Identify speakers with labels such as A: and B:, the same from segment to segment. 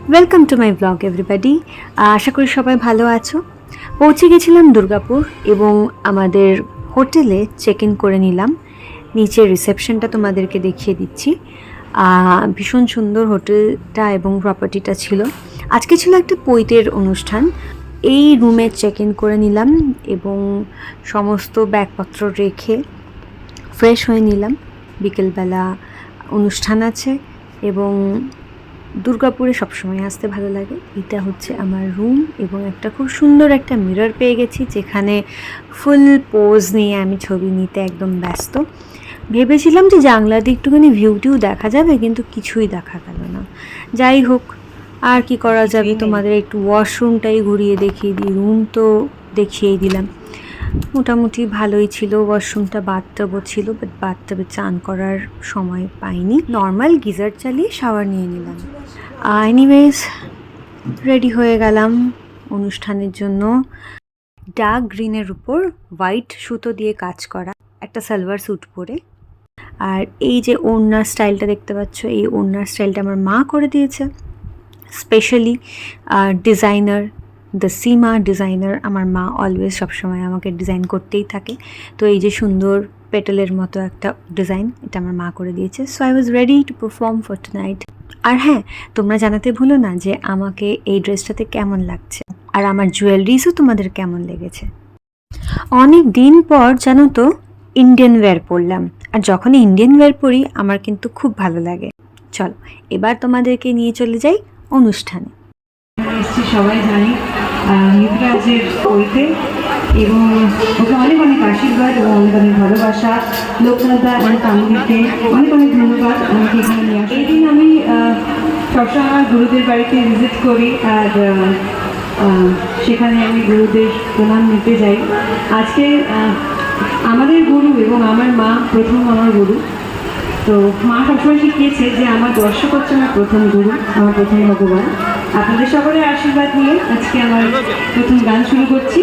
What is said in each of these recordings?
A: Welcome to my blog everybody. আশা করি সবাই ভালো আছো। পৌঁছে গেছিলাম দুর্গাপুর এবং আমাদের হোটেলে চেক ইন করে নিলাম। নিচের রিসেপশনটা তোমাদেরকে দেখিয়ে দিচ্ছি। ভীষণ সুন্দর হোটেলটা এবং প্রপার্টিটা ছিল। আজকে ছিল একটা পৈতের অনুষ্ঠান। এই রুমে চেক ইন করে নিলাম এবং সমস্ত ব্যাগপত্র রেখে ফ্রেশ হয়ে নিলাম। বিকেলবেলা অনুষ্ঠান আছে এবং দুর্গাপুরে সবসময় আসতে ভালো লাগে। এটা হচ্ছে আমার রুম এবং একটা খুব সুন্দর একটা মিরর পেয়ে গেছি, যেখানে ফুল পোজ নিয়ে আমি ছবি নিতে একদম ব্যস্ত। ভেবেছিলাম যে জানলা দিয়ে একটুখানি ভিউটিও দেখা যাবে, কিন্তু কিছুই দেখা গেল না। যাই হোক, আর কি করা যাবে, তোমাদের একটু ওয়াশরুমটাই ঘুরিয়ে দেখিয়ে দিই। রুম তো দেখিয়েই দিলাম, মোটামুটি ভালোই ছিল। ওয়াশরুমটা বাথটাবও ছিল, বাট বাথটাবে চান করার সময় পাইনি। নর্মাল গিজার চালিয়ে শাওয়ার নিয়ে নিলাম। এনিওয়েজ, রেডি হয়ে গেলাম অনুষ্ঠানের জন্য। ডার্ক গ্রিনের উপর হোয়াইট সুতো দিয়ে কাজ করা একটা সালোয়ার স্যুট পরে, আর এই যে ওড়নার স্টাইলটা দেখতে পাচ্ছ, এই ওড়নার স্টাইলটা আমার মা করে দিয়েছে specially. Designer, the Seema designer, আমার মা অলওয়েজ সবসময় আমাকে ডিজাইন করতেই থাকে। তো এই যে সুন্দর পেটেলের মতো একটা ডিজাইন, এটা আমার মা করে দিয়েছে। So I was ready to perform for tonight. আর হ্যাঁ, তোমরা জানাতে ভুলো না যে আমাকে এই ড্রেসটাতে কেমন লাগছে, আর আমার জুয়েলারিসও তোমাদের কেমন লেগেছে। অনেক দিন পর জানো তো ইন্ডিয়ান ওয়্যার পরলাম, আর যখন ইন্ডিয়ান ওয়্যার পরি আমার কিন্তু খুব ভালো লাগে। চলো এবার তোমাদেরকে নিয়ে চলে যাই অনুষ্ঠানে।
B: সবাই জানি মিথরাজের বইতে, এবং ওকে অনেক অনেক আশীর্বাদ এবং অনেক অনেক ভালোবাসা। লোকনাথদা এবং তামিলিতে অনেক অনেক ধন্যবাদ আমাকে এখানে নিয়ে আসা। এই দিন আমি সবসময় আমার গুরুদের বাড়িতে ভিজিট করি, আর সেখানে আমি গুরুদের প্রণাম নিতে যাই। আজকে আমাদের গুরু এবং আমার মা প্রথম আমার গুরু। তো মা সবসময় শিখিয়েছে যে আমার দর্শক হচ্ছে আমার প্রথম গুরু, আমার প্রথম ভগবান। আপনাদের সকলের আশীর্বাদ নিয়ে আজকে আমার প্রথম গান শুরু করছি।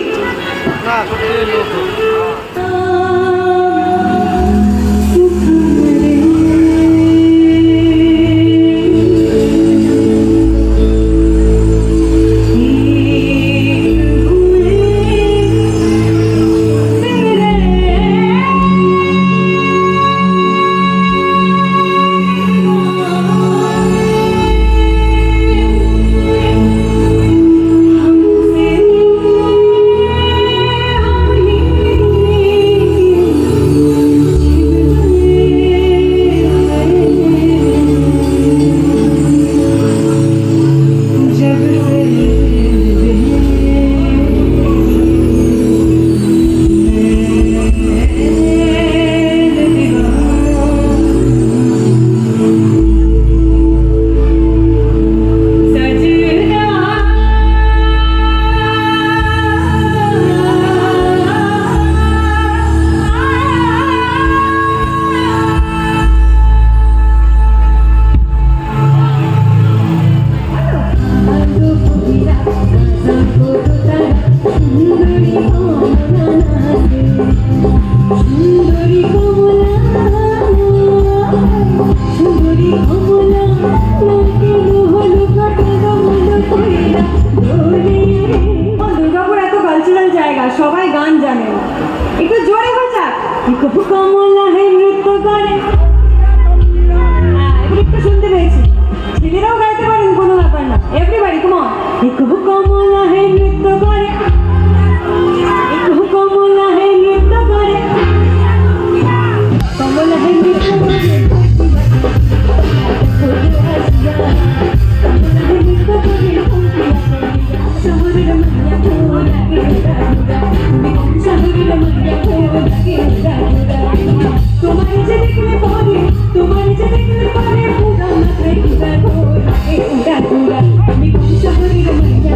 B: সবাই গান জানে, একটু জোরে বাজা। খুব কমলা হে নৃত্য করে, একটু শুনতে পেয়েছি। ছেলেরাও গাইতে পারেন, কোনো ব্যাপার না। Everybody come on. খুব কমলা হে নৃত্য করে, খুব কমলা হে নৃত্য করে, কমলা হে নৃত্য করে, তোমার যে দেখলে পরে, তোমার যে দেখলে পরে পুরা মাথায় উড়া উড়া উড়া। আমি কোন শহরের মাইয়া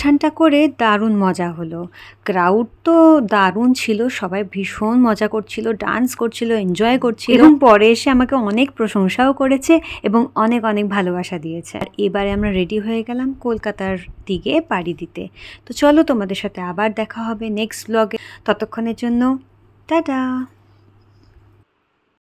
A: অনুষ্ঠানটা করে দারুণ মজা হলো। ক্রাউড তো দারুণ ছিল, সবাই ভীষণ মজা করছিল, ডান্স করছিল, এনজয় করছিল এবং পরে এসে আমাকে অনেক প্রশংসাও করেছে এবং অনেক অনেক ভালোবাসা দিয়েছে। আর এবারে আমরা রেডি হয়ে গেলাম কলকাতার দিকে পাড়ি দিতে। তো চলো তোমাদের সাথে আবার দেখা হবে নেক্সট ব্লগে, ততক্ষণের জন্য টাটা।